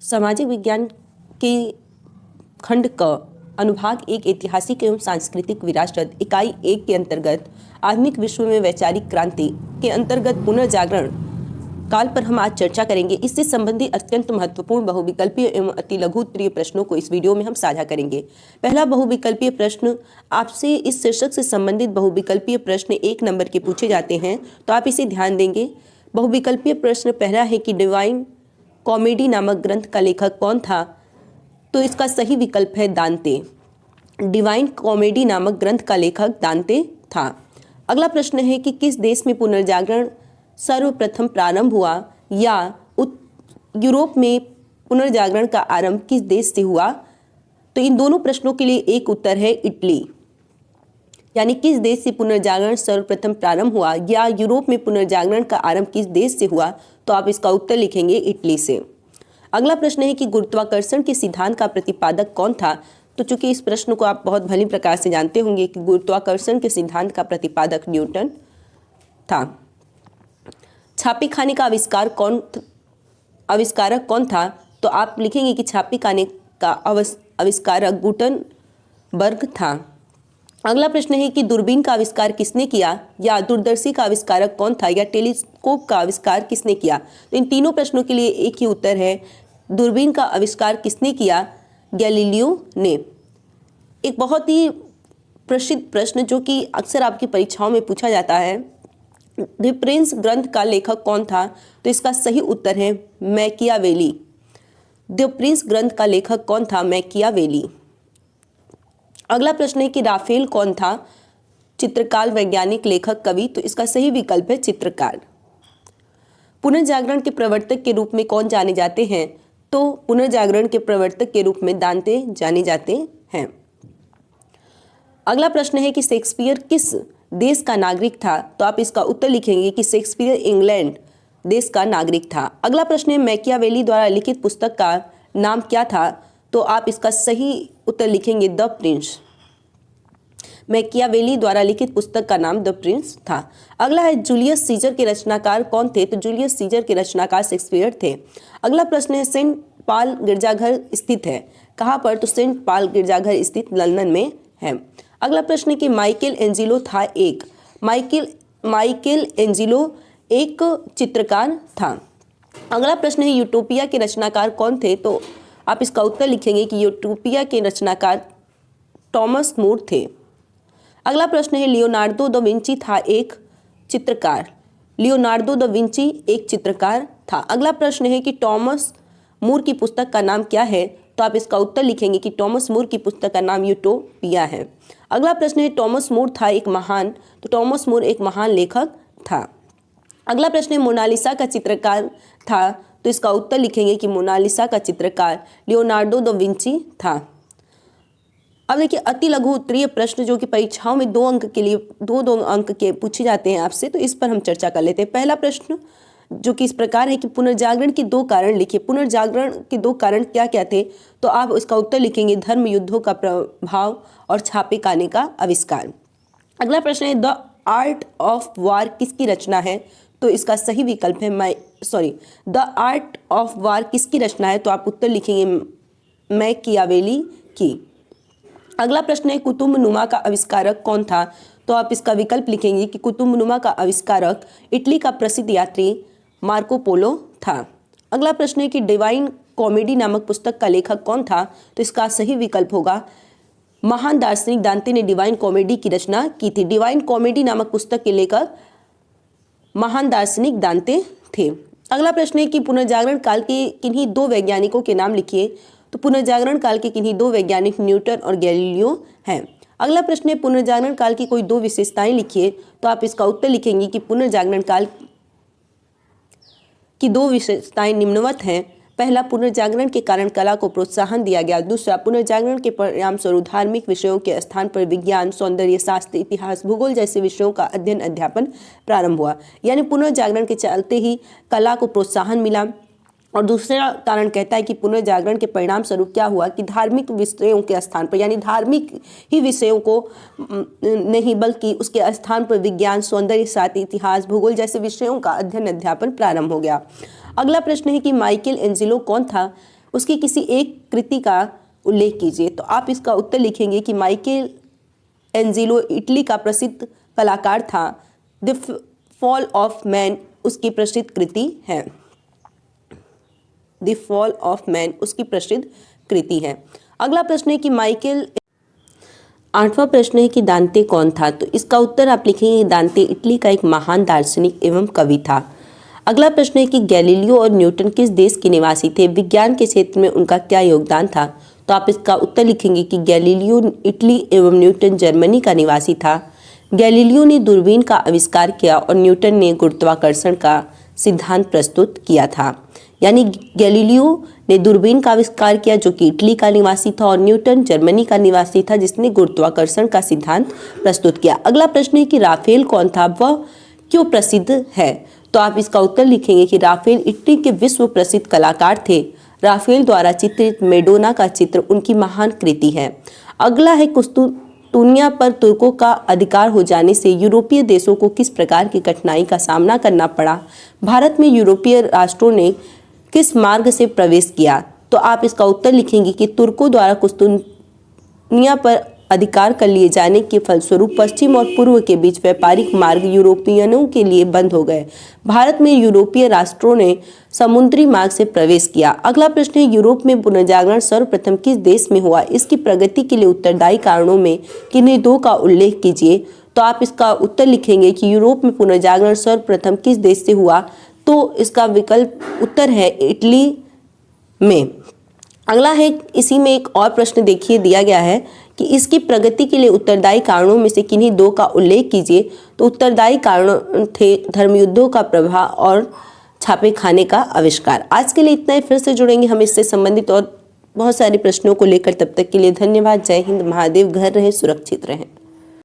सामाजिक विज्ञान के खंड क अनुभाग एक ऐतिहासिक एवं सांस्कृतिक विरासत इकाई 1 के अंतर्गत आधुनिक विश्व में वैचारिक क्रांति के अंतर्गत पुनर्जागरण काल पर हम आज चर्चा करेंगे। इससे संबंधित अत्यंत महत्वपूर्ण बहुविकल्पीय एवं अति लघु उत्तरीय प्रश्नों को इस वीडियो में हम साझा करेंगे। पहला बहुविकल्पीय प्रश्न आपसे इस शीर्षक से संबंधित बहुविकल्पीय प्रश्न 1 नंबर के पूछे जाते हैं, तो आप इसे ध्यान देंगे। बहुविकल्पीय प्रश्न पहला है कि डिवाइन कॉमेडी नामक ग्रंथ का लेखक कौन था? तो इसका सही विकल्प है दांते। डिवाइन कॉमेडी नामक ग्रंथ का लेखक दांते था। अगला प्रश्न है कि किस देश में पुनर्जागरण सर्वप्रथम प्रारंभ हुआ, या यूरोप में पुनर्जागरण का आरंभ किस देश से हुआ? तो इन दोनों प्रश्नों के लिए एक उत्तर है इटली। यानी किस देश से पुनर्जागरण सर्वप्रथम प्रारंभ हुआ या यूरोप में पुनर्जागरण का आरंभ किस देश से हुआ? तो आप इसका उत्तर लिखेंगे इटली से। अगला प्रश्न है कि गुरुत्वाकर्षण के सिद्धांत का प्रतिपादक कौन था? तो चूंकि इस प्रश्न को आप बहुत भली प्रकार से जानते होंगे कि गुरुत्वाकर्षण के सिद्धांत का प्रतिपादक न्यूटन था। छापे खाने का आविष्कारक कौन था? तो आप लिखेंगे कि छापे खाने का आविष्कारक गुटनबर्ग था। अगला प्रश्न है कि दूरबीन का आविष्कार किसने किया, या दूरदर्शी का आविष्कारक कौन था, या टेलीस्कोप का आविष्कार किसने किया? तो इन तीनों प्रश्नों के लिए एक ही उत्तर है, दूरबीन का आविष्कार किसने किया? गैलीलियो ने। एक बहुत ही प्रसिद्ध प्रश्न जो कि अक्सर आपकी परीक्षाओं में पूछा जाता है, द प्रिंस ग्रंथ का लेखक कौन था? तो इसका सही उत्तर है मैकियावेली। द प्रिंस ग्रंथ का लेखक कौन था? मैकियावेली। अगला प्रश्न है कि राफेल कौन था? चित्रकार, वैज्ञानिक, लेखक, कवि। तो इसका सही विकल्प है चित्रकार। पुनर्जागरण के प्रवर्तक के रूप में कौन जाने जाते हैं? तो पुनर्जागरण के प्रवर्तक के रूप में दांते जाने जाते हैं। अगला प्रश्न है कि शेक्सपियर किस देश का नागरिक था? तो आप इसका उत्तर लिखेंगे कि शेक्सपियर इंग्लैंड देश का नागरिक था। अगला प्रश्न है मैकियावेली द्वारा लिखित पुस्तक का नाम क्या था? तो आप इसका सही उत्तर लिखेंगे द प्रिंस। मैकियावेली द्वारा लिखित पुस्तक का नाम द प्रिंस था। अगला है जूलियस सीजर के रचनाकार कौन थे? तो जूलियस सीजर के रचनाकार शेक्सपियर थे। अगला प्रश्न है सेंट पॉल गिरजाघर स्थित है कहाँ पर? तो सेंट पॉल गिरजाघर स्थित लंदन में है। अगला प्रश्न है कि माइकल एंजिलो था एक माइकल एंजिलो एक चित्रकार था। अगला प्रश्न है यूटोपिया के रचनाकार कौन थे? तो आप इसका उत्तर लिखेंगे कि यूटोपिया के रचनाकार टॉमस मूर थे। अगला प्रश्न है लियोनार्डो दा विंची था एक चित्रकार। लियोनार्डो दा विंची एक चित्रकार था। अगला प्रश्न है कि टॉमस मूर की पुस्तक का नाम क्या है? तो आप इसका उत्तर लिखेंगे कि टॉमस मूर की पुस्तक का नाम यूटोपिया है। अगला प्रश्न है टॉमस मूर था एक महान, तो टॉमस मूर एक महान लेखक था। अगला प्रश्न है मोनालिसा का चित्रकार था, तो इसका उत्तर लिखेंगे कि मोनालिसा का चित्रकार लियोनार्डो दा विंची था। अब देखिए अति लघु उत्तरीय प्रश्न जो कि परीक्षाओं में 2 अंक के लिए दो अंक के पूछे जाते हैं आपसे, तो इस पर हम चर्चा कर लेते हैं। पहला प्रश्न जो कि इस प्रकार है कि पुनर्जागरण के 2 कारण लिखिए। पुनर्जागरण के 2 कारण क्या क्या थे? तो आप इसका उत्तर लिखेंगे धर्म युद्धों का प्रभाव और छापे खाने का आविष्कार। अगला प्रश्न है द आर्ट ऑफ वार किसकी रचना है? तो इसका सही विकल्प है द आर्ट ऑफ वार किसकी रचना है? तो आप उत्तर लिखेंगे मैकियावेली की। अगला प्रश्न है कुतुबनुमा का आविष्कारक कौन था? तो आप इसका विकल्प लिखेंगे कि कुतुबनुमा का आविष्कारक इटली का प्रसिद्ध यात्री मार्को पोलो था। अगला प्रश्न है कि डिवाइन कॉमेडी नामक पुस्तक का लेखक कौन था? तो इसका सही विकल्प होगा महान दार्शनिक दांते ने डिवाइन कॉमेडी की रचना की थी। डिवाइन कॉमेडी नामक पुस्तक के लेखक महान दार्शनिक दांते थे। अगला प्रश्न है कि पुनर्जागरण काल के किन्हीं 2 वैज्ञानिकों के नाम लिखिए। तो पुनर्जागरण काल के किन्हीं 2 वैज्ञानिक न्यूटन और गैलीलियो हैं। अगला प्रश्न है पुनर्जागरण काल की कोई 2 विशेषताएं लिखिए। तो आप इसका उत्तर लिखेंगे कि पुनर्जागरण काल की 2 विशेषताएं निम्नवत हैं। पहला, पुनर्जागरण के कारण कला को प्रोत्साहन दिया गया। दूसरा, पुनर्जागरण के परिणाम स्वरूप धार्मिक विषयों के स्थान पर विज्ञान, सौंदर्य शास्त्र, इतिहास, भूगोल जैसे विषयों का अध्ययन अध्यापन प्रारंभ हुआ। यानी पुनर्जागरण के चलते ही कला को प्रोत्साहन मिला। और दूसरा कारण कहता है कि पुनर्जागरण के परिणाम स्वरूप क्या हुआ कि धार्मिक विषयों के स्थान पर, यानी धार्मिक ही विषयों को नहीं बल्कि उसके स्थान पर विज्ञान, सौंदर्य शास्त्र, इतिहास, भूगोल जैसे विषयों का अध्ययन अध्यापन प्रारंभ हो गया। अगला प्रश्न है कि माइकल एंजिलो कौन था? उसकी किसी एक कृति का उल्लेख कीजिए। तो आप इसका उत्तर लिखेंगे कि माइकल एंजेलो इटली का प्रसिद्ध कलाकार था। द फॉल ऑफ मैन उसकी प्रसिद्ध कृति है। द फॉल ऑफ मैन उसकी प्रसिद्ध कृति है। अगला प्रश्न है कि आठवां प्रश्न है कि दांते कौन था। तो इसका उत्तर आप लिखेंगे दांते इटली का एक महान दार्शनिक एवं कवि था। अगला प्रश्न है कि गैलीलियो और न्यूटन किस देश के निवासी थे, विज्ञान के क्षेत्र में उनका क्या योगदान था। तो आप इसका उत्तर लिखेंगे कि गैलीलियो इटली एवं न्यूटन जर्मनी का निवासी था। गैलीलियो ने दूरबीन का आविष्कार किया और न्यूटन ने गुरुत्वाकर्षण का सिद्धांत प्रस्तुत किया था। यानी गैलीलियो ने दूरबीन का आविष्कार किया जो कि इटली का निवासी था, और न्यूटन जर्मनी का निवासी था जिसने गुरुत्वाकर्षण का सिद्धांत प्रस्तुत किया। अगला प्रश्न है कि राफेल कौन था, वह क्यों प्रसिद्ध है। तो आप इसका उत्तर लिखेंगे कि राफेल इटली के विश्व प्रसिद्ध कलाकार थे। राफेल द्वारा चित्रित मेडोना का चित्र उनकी महान कृति है। अगला है कुस्तुनिया पर तुर्कों का अधिकार हो जाने से यूरोपीय देशों को किस प्रकार की कठिनाई का सामना करना पड़ा। भारत में यूरोपीय राष्ट्रों ने किस मार्ग से प्रवेश किया। तो आप इसका उत्तर लिखेंगे कि तुर्कों द्वारा कुस्तुनिया पर अधिकार कर लिए जाने के फलस्वरूप पश्चिम और पूर्व के बीच व्यापारिक मार्ग यूरोपियनों के लिए बंद हो गए। भारत में यूरोपीय राष्ट्रों ने समुद्री मार्ग से प्रवेश किया। अगला प्रश्न है यूरोप में पुनर्जागरण सर्वप्रथम किस देश में हुआ, इसकी प्रगति के लिए उत्तरदायी कारणों में किन्हीं दो का उल्लेख कीजिए। तो आप इसका उत्तर लिखेंगे कि यूरोप में पुनर्जागरण सर्वप्रथम किस देश से हुआ। तो इसका विकल्प उत्तर है इटली में। अगला है इसी में एक और प्रश्न देखिए दिया गया है कि इसकी प्रगति के लिए उत्तरदायी कारणों में से किन्हीं दो का उल्लेख कीजिए। तो उत्तरदायी कारण थे धर्मयुद्धों का प्रभाव और छापे खाने का आविष्कार। आज के लिए इतना ही, फिर से जुड़ेंगे हम इससे संबंधित और बहुत सारे प्रश्नों को लेकर। तब तक के लिए धन्यवाद। जय हिंद, महादेव, घर रहे सुरक्षित रहें।